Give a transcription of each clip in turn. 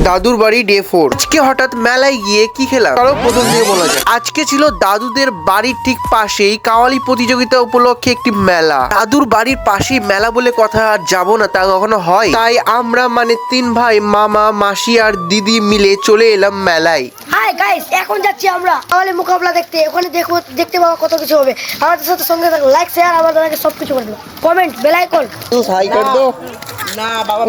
দাদুর বাড়ি ডে 4। আজকে হঠাৎ মেলায় গিয়ে কি খেলাম চলো প্রথম থেকে বলা যায়। আজকে ছিল দাদুদের বাড়ির ঠিক পাশেই কাওয়ালি প্রতিযোগিতা উপলক্ষে একটি মেলা। দাদুর বাড়ির পাশেই মেলা বলে কথা আর যাবো না তা কখনো হয়? তাই আমরা মানে 3 ভাই মামা মাসি আর দিদি মিলে চলে এলাম মেলায়। হাই গাইস, এখন যাচ্ছি আমরা কাওয়ালি মোকাবলা দেখতে। ওখানে দেখতে পাওয়া কত কিছু হবে। আমাদের সাথে সঙ্গে থাকো, লাইক শেয়ার আমাদের আগে সব কিছু করে দেবো, কমেন্ট বেল আইকন হাই কর দো না বাবা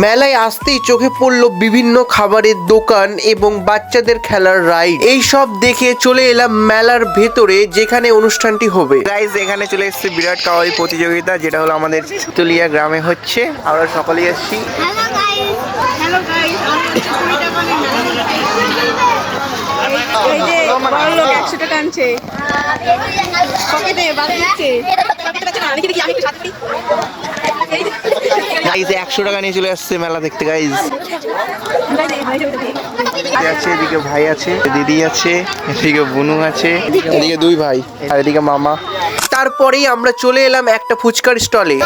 মেলায় আসতেই চোখে পড়লো বিভিন্ন খাবারের দোকান এবং বাচ্চাদের খেলার রাইড। এই সব দেখে চলে এলাম মেলার ভেতরে যেখানে অনুষ্ঠানটি হবে। গাইস এখানে চলে এসেছে বিরাট কাওয়ালি প্রতিযোগিতা, যেটা হলো আমাদের তুলিয়া গ্রামে হচ্ছে। আমরা সকলেই এসেছি। হ্যালো গাইস, এই যে বড় লোক 100 টাকা আনছে পকেটে বাদ দিচ্ছে। গাইস 100 টাকা নিয়ে চলে আসছে মেলা দেখতে। গাইস আছে, এদিকে ভাই আছে, দিদি আছে, এদিকে বুনু আছে, এদিকে 2 ভাই আর এদিকে মামা। তারপরেই আমরা চলে এলাম একটা ফুচকার স্টলে।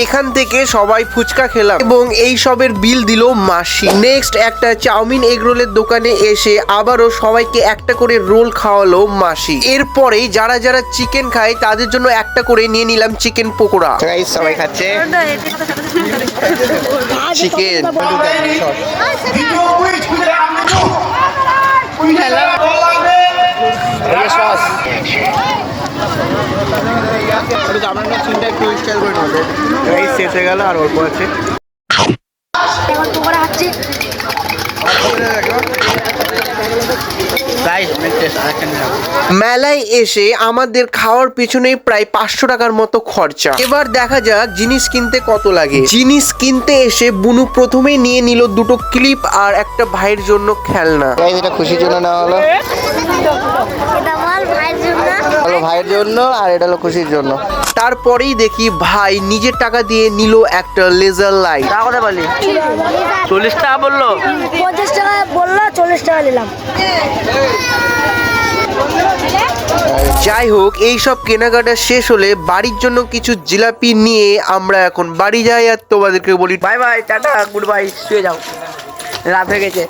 এখান থেকে সবাই ফুচকা খেলাম এবং এই সবের বিল দিল মাসি। নেক্সট একটা চাউমিন এগ রোলের দোকানে এসে আবারও সবাইকে একটা করে রোল খাওয়ালো মাসি। এরপরে যারা যারা চিকেন খায় তাদের জন্য একটা করে নিয়ে নিলাম চিকেন পকোড়া। সবাই খাচ্ছে চিকেন। শেষ হয়ে গেল আর অল্প আছে। মেলায় এসে আমাদের খাওয়ার পিছনে প্রায় 500 টাকার মতো খরচা। এবার দেখা যাক জিনিস কিনতে কত লাগে। জিনিস কিনতে এসে বুনু প্রথমেই নিয়ে নিল 2টো ক্লিপ আর একটা ভাইয়ের জন্য খেলনা। এটা খুশির জন্য না হলো, ভাইয়ের জন্য আর এটা হলো খুশির জন্য। তারপরেই দেখি ভাই নিজের টাকা দিয়ে নিল একটা লেজার লাইট। কথা বলি 40 টাকা বললো, 50 টাকা বললো, 40 টাকা নিলাম। যাই হোক এই সব কেনাকাটা শেষ হলে বাড়ির জন্য কিছু জিলাপি নিয়ে আমরা এখন বাড়ি যাই আর তোমাদেরকে বলি bye bye, tata, good bye, শুয়ে যাও, রাত হয়ে গেছে।